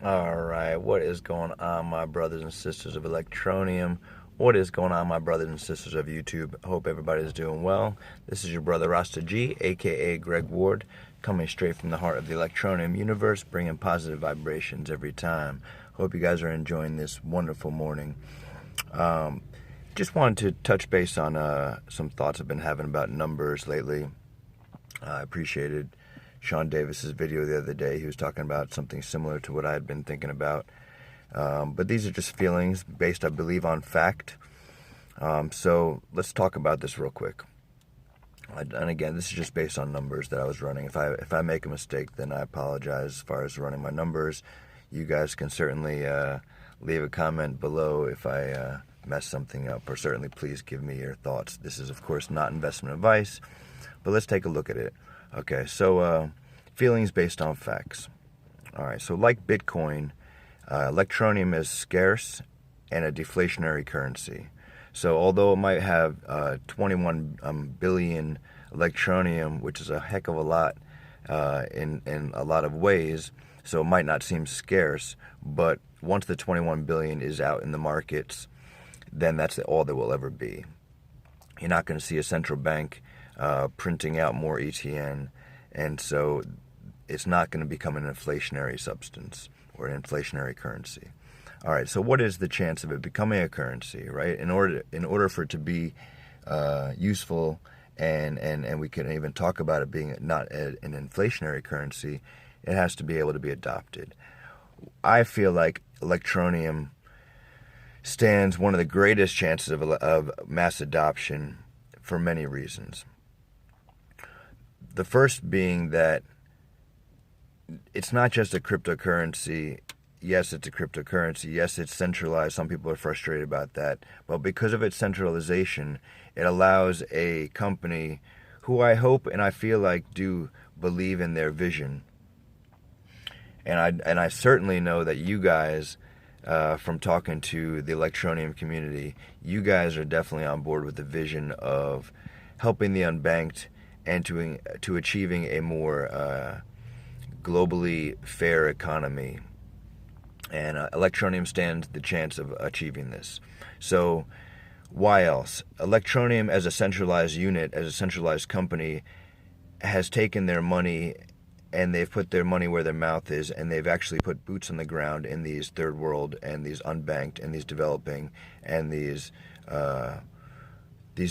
Alright, what is going on, my brothers and sisters of Electroneum? What is going on, my brothers and sisters of YouTube? Hope everybody's doing well. This is your brother Rasta G, aka Greg Ward, coming straight from the heart of the Electroneum universe, bringing positive vibrations every time. Hope you guys are enjoying this wonderful morning. Just wanted to touch base on some thoughts I've been having about numbers lately. I appreciated Sean Davis's video the other day. He was talking about something similar to what I had been thinking about. But these are just feelings based, I believe, on fact. So let's talk about this real quick. And again, this is just based on numbers that I was running. If I make a mistake, then I apologize as far as running my numbers. You guys can certainly leave a comment below if I mess something up, or certainly please give me your thoughts. This is, of course, not investment advice, but let's take a look at it. Okay, so feelings based on facts. All right, so like Bitcoin, Electroneum is scarce and a deflationary currency. So although it might have 21 billion Electroneum, which is a heck of a lot in a lot of ways, so it might not seem scarce, but once the 21 billion is out in the markets, then that's all there will ever be. You're not going to see a central bank printing out more ETN, and so it's not going to become an inflationary substance or an inflationary currency. All right, so what is the chance of it becoming a currency, right? In order for it to be useful, and we can even talk about it being not an inflationary currency, it has to be able to be adopted. I feel like Electroneum stands one of the greatest chances of mass adoption for many reasons. The first being that it's not just a cryptocurrency. Yes, it's a cryptocurrency. Yes, it's centralized. Some people are frustrated about that. But because of its centralization, it allows a company who I hope and I feel like do believe in their vision. And I certainly know that you guys, from talking to the Electroneum community, you guys are definitely on board with the vision of helping the unbanked and to achieving a more globally fair economy. And Electroneum stands the chance of achieving this. So why else? Electroneum as a centralized unit, as a centralized company, has taken their money and they've put their money where their mouth is, and they've actually put boots on the ground in these third world and these unbanked and these developing and these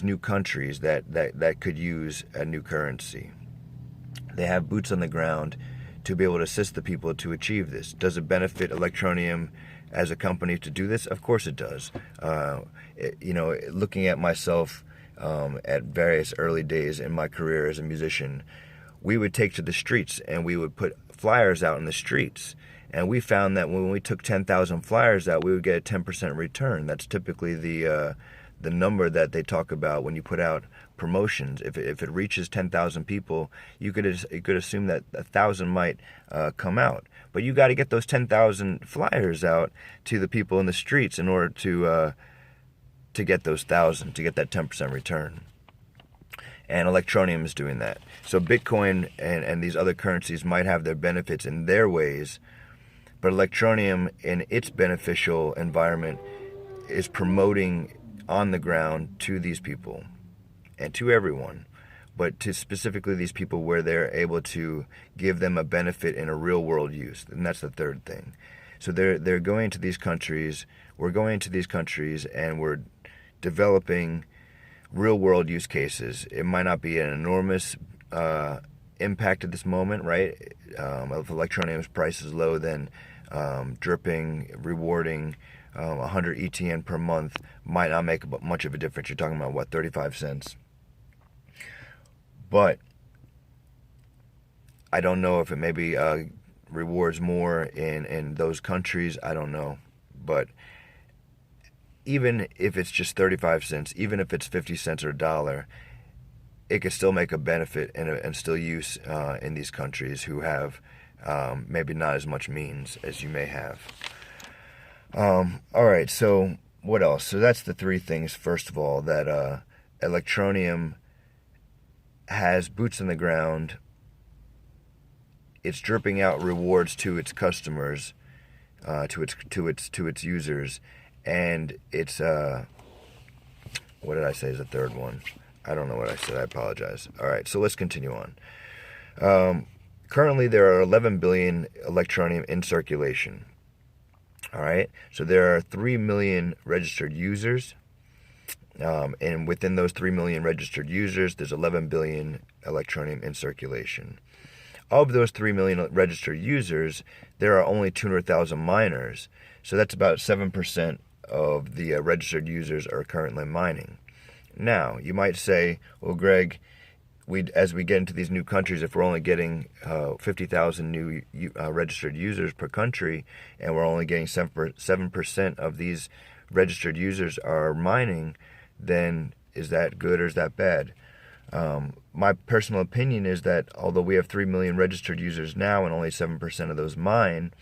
new countries that could use a new currency. They have boots on the ground to be able to assist the people to achieve this. Does it benefit Electroneum as a company to do this? Of course it does. Looking at myself at various early days in my career as a musician, we would take to the streets and we would put flyers out in the streets. And we found that when we took 10,000 flyers out, we would get a 10% return. That's typically the number that they talk about when you put out promotions. If it reaches 10,000 people, you could assume that 1,000 might come out. But you got to get those 10,000 flyers out to the people in the streets in order to get those 1,000, to get that 10% return. And Electroneum is doing that. So Bitcoin and these other currencies might have their benefits in their ways, but Electroneum in its beneficial environment is promoting on the ground to these people and to everyone, but to specifically these people where they're able to give them a benefit in a real world use. And that's the third thing. So they're going to these countries, we're going to these countries, and we're developing real world use cases. It might not be an enormous impact at this moment, right? If Electroneum's price is low, then dripping, rewarding 100 ETN per month might not make much of a difference. You're talking about, what, 35 cents? But I don't know if it maybe rewards more in those countries. I don't know. But even if it's just 35 cents, even if it's 50 cents or $1, it could still make a benefit and still use in these countries who have maybe not as much means as you may have. All right, so what else? So that's the three things, first of all, that Electroneum has boots on the ground. It's dripping out rewards to its customers to its users, and it's what did I say is the third one? I don't know what I said. I apologize. All right, so let's continue on. Currently, there are 11 billion Electroneum in circulation. All right, so there are 3 million registered users, and within those 3 million registered users, there's 11 billion Electroneum in circulation. Of those 3 million registered users, there are only 200,000 miners, so that's about 7% of the registered users are currently mining. Now, you might say, well, Greg, as we get into these new countries, if we're only getting 50,000 new registered users per country, and we're only getting 7% of these registered users are mining, then is that good or is that bad? My personal opinion is that although we have 3 million registered users now and only 7% of those mine,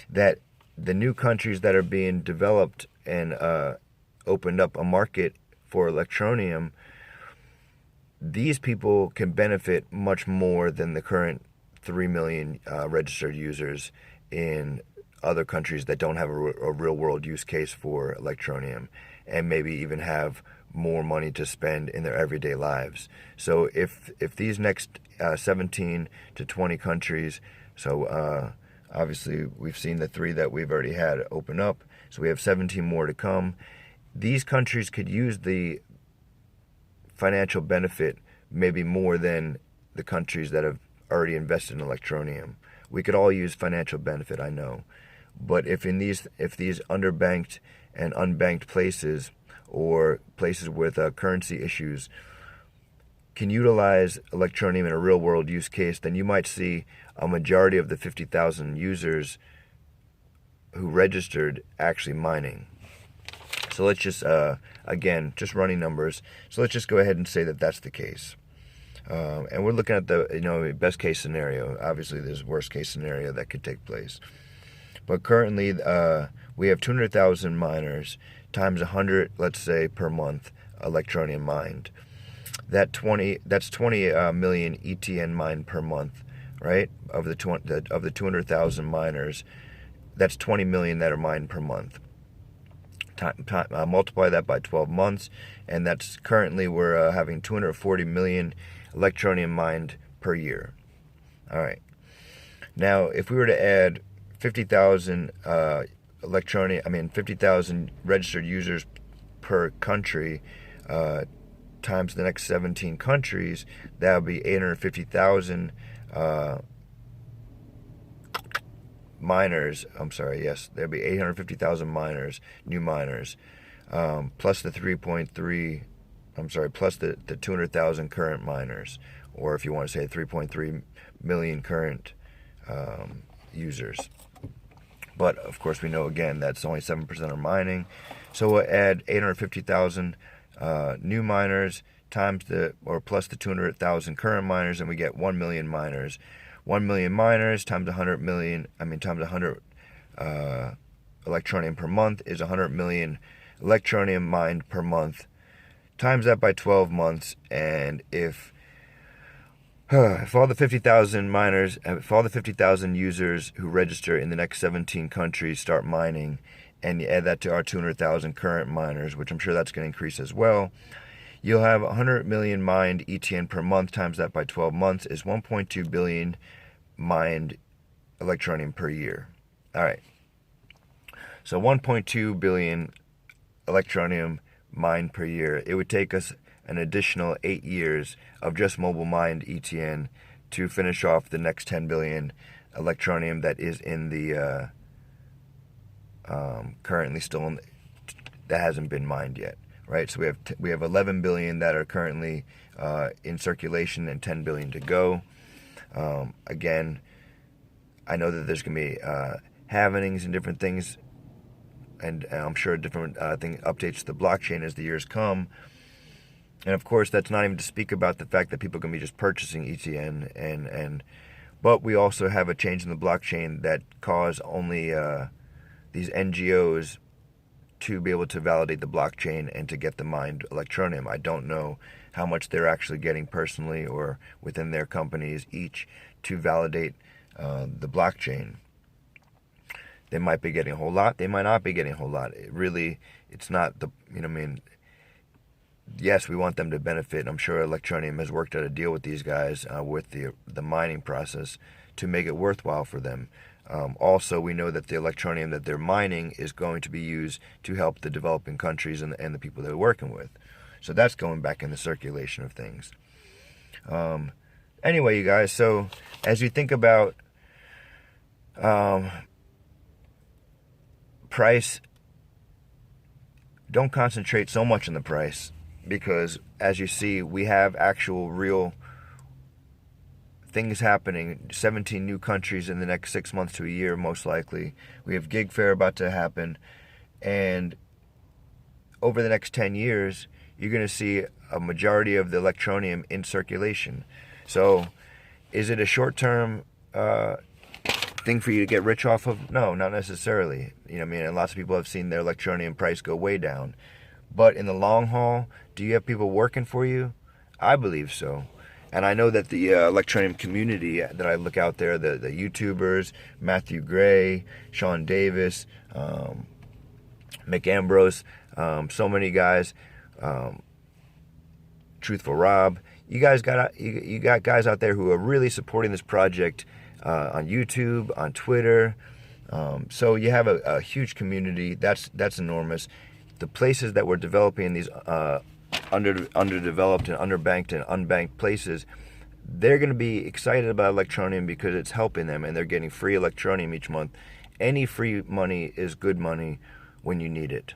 that the new countries that are being developed and opened up a market for Electroneum, these people can benefit much more than the current 3 million registered users in other countries that don't have a real-world use case for Electroneum, and maybe even have more money to spend in their everyday lives. So if these next 17 to 20 countries, so obviously we've seen the 3 that we've already had open up, so we have 17 more to come. These countries could use the financial benefit maybe more than the countries that have already invested in Electroneum. We could all use financial benefit, I know. But if these underbanked and unbanked places, or places with currency issues, can utilize Electroneum in a real-world use case, then you might see a majority of the 50,000 users who registered actually mining. So let's just, again, just running numbers. So let's just go ahead and say that that's the case. And we're looking at the best case scenario. Obviously, there's worst case scenario that could take place. But currently, we have 200,000 miners times 100, let's say, per month, Electroneum mined. That's 20 million ETN mined per month, right? Of the 200,000 miners, that's 20 million that are mined per month. Multiply that by 12 months, and that's currently we're having 240 million Electroneum mined per year. All right. Now, if we were to add 50,000 50,000 registered users per country times the next 17 countries, that would be 850,000 miners. I'm sorry, yes, there'd be 850,000 miners, new miners, plus the 3.3, plus the 200,000 current miners, or if you want to say 3.3 million current users. But of course, we know again that's only 7% are mining. So we'll add 850,000 new miners times plus the 200,000 current miners, and we get 1 million miners. 1 million miners times 100 million, times 100 Electroneum per month is 100 million Electroneum mined per month. Times that by 12 months, and if all the 50,000 miners, if all the 50,000 users who register in the next 17 countries start mining, and you add that to our 200,000 current miners, which I'm sure that's going to increase as well, you'll have 100 million mined ETN per month. Times that by 12 months is 1.2 billion mined Electroneum per year. All right. So 1.2 billion Electroneum mined per year. It would take us an additional 8 years of just mobile mined ETN to finish off the next 10 billion Electroneum that is in the currently still that hasn't been mined yet, right? So we have 11 billion that are currently in circulation and 10 billion to go. Again, I know that there's going to be halvenings and different things, and I'm sure different updates to the blockchain as the years come. And of course, that's not even to speak about the fact that people are going to be just purchasing ETN, but we also have a change in the blockchain that cause only these NGOs to be able to validate the blockchain and to get the mined Electroneum. I don't know how much they're actually getting personally or within their companies each to validate the blockchain. They might be getting a whole lot. They might not be getting a whole lot. It's not the, yes, we want them to benefit. I'm sure Electroneum has worked out a deal with these guys with the mining process to make it worthwhile for them. Also, we know that the Electroneum that they're mining is going to be used to help the developing countries and the people they're working with. So that's going back in the circulation of things. Anyway, you guys, so as you think about price, don't concentrate so much on the price, because as you see, we have actual real things happening. 17 new countries in the next 6 months to a year, most likely. We have gig fare about to happen, and over the next 10 years, you're going to see a majority of the Electroneum in circulation. So is it a short-term thing for you to get rich off of? No, not necessarily. And lots of people have seen their Electroneum price go way down. But in the long haul, do you have people working for you? I believe so. And I know that the Electroneum community that I look out there, the YouTubers, Matthew Gray, Sean Davis, Mick Ambrose, so many guys, Truthful Rob, you got guys out there who are really supporting this project on YouTube, on Twitter. So you have a huge community. That's enormous. The places that we're developing, these underdeveloped and underbanked and unbanked places, they're going to be excited about Electroneum because it's helping them, and they're getting free Electroneum each month. Any free money is good money when you need it.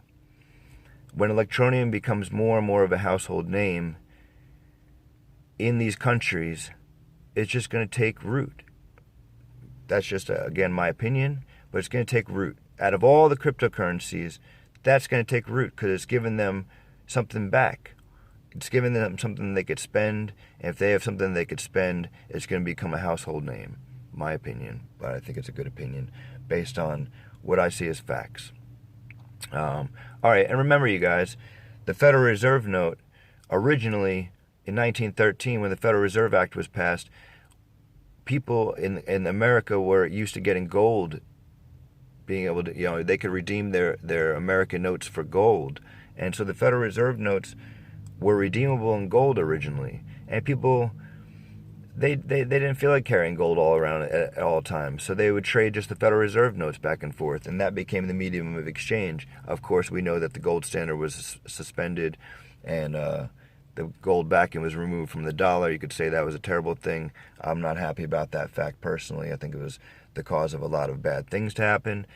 When Electroneum becomes more and more of a household name in these countries, it's just going to take root. That's just, again, my opinion, but it's going to take root. Out of all the cryptocurrencies, that's going to take root because it's giving them something back. It's giving them something they could spend, and if they have something they could spend, it's going to become a household name. My opinion, but I think it's a good opinion based on what I see as facts. All right, and remember, you guys, the Federal Reserve note, originally in 1913, when the Federal Reserve Act was passed, people in America were used to getting gold, being able to, they could redeem their American notes for gold. And so the Federal Reserve notes were redeemable in gold originally. And people, they didn't feel like carrying gold all around at all times. So they would trade just the Federal Reserve notes back and forth. And that became the medium of exchange. Of course, we know that the gold standard was suspended and the gold backing was removed from the dollar. You could say that was a terrible thing. I'm not happy about that fact personally. I think it was the cause of a lot of bad things to happen.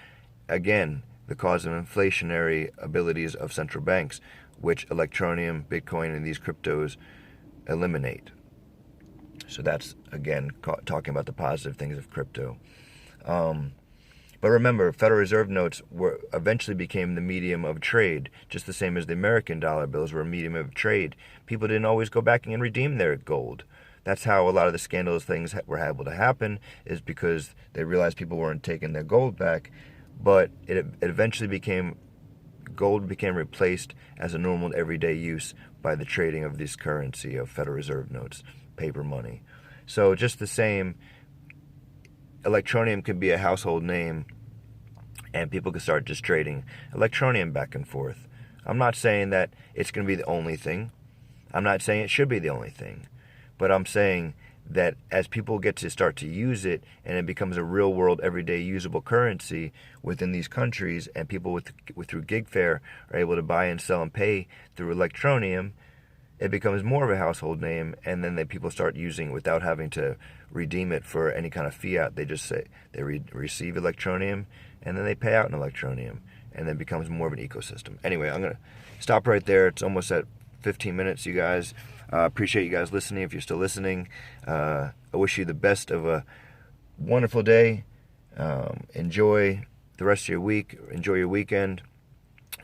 Again, the cause of inflationary abilities of central banks, which Electroneum, Bitcoin, and these cryptos eliminate. So that's, again, talking about the positive things of crypto. But remember, Federal Reserve notes eventually became the medium of trade, just the same as the American dollar bills were a medium of trade. People didn't always go back and redeem their gold. That's how a lot of the scandalous things were able to happen, is because they realized people weren't taking their gold back. But it eventually gold became replaced as a normal everyday use by the trading of this currency of Federal Reserve notes, paper money. So just the same, Electroneum could be a household name and people could start just trading Electroneum back and forth. I'm not saying that it's going to be the only thing. I'm not saying it should be the only thing. But I'm saying that as people get to start to use it and it becomes a real world everyday usable currency within these countries, and people through gig fare are able to buy and sell and pay through Electroneum, it becomes more of a household name, and then people start using it without having to redeem it for any kind of fiat. They just say they receive Electroneum and then they pay out in Electroneum, and then it becomes more of an ecosystem. Anyway, I'm going to stop right there. It's almost at 15 minutes, you guys. Appreciate you guys listening if you're still listening. I wish you the best of a wonderful day. Enjoy the rest of your week. Enjoy your weekend.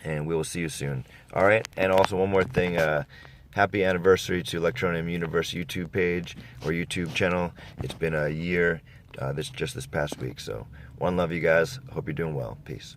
And we will see you soon. All right? And also one more thing. Happy anniversary to Electroneum Universe YouTube page or YouTube channel. It's been a year this past week. So one love, you guys. Hope you're doing well. Peace.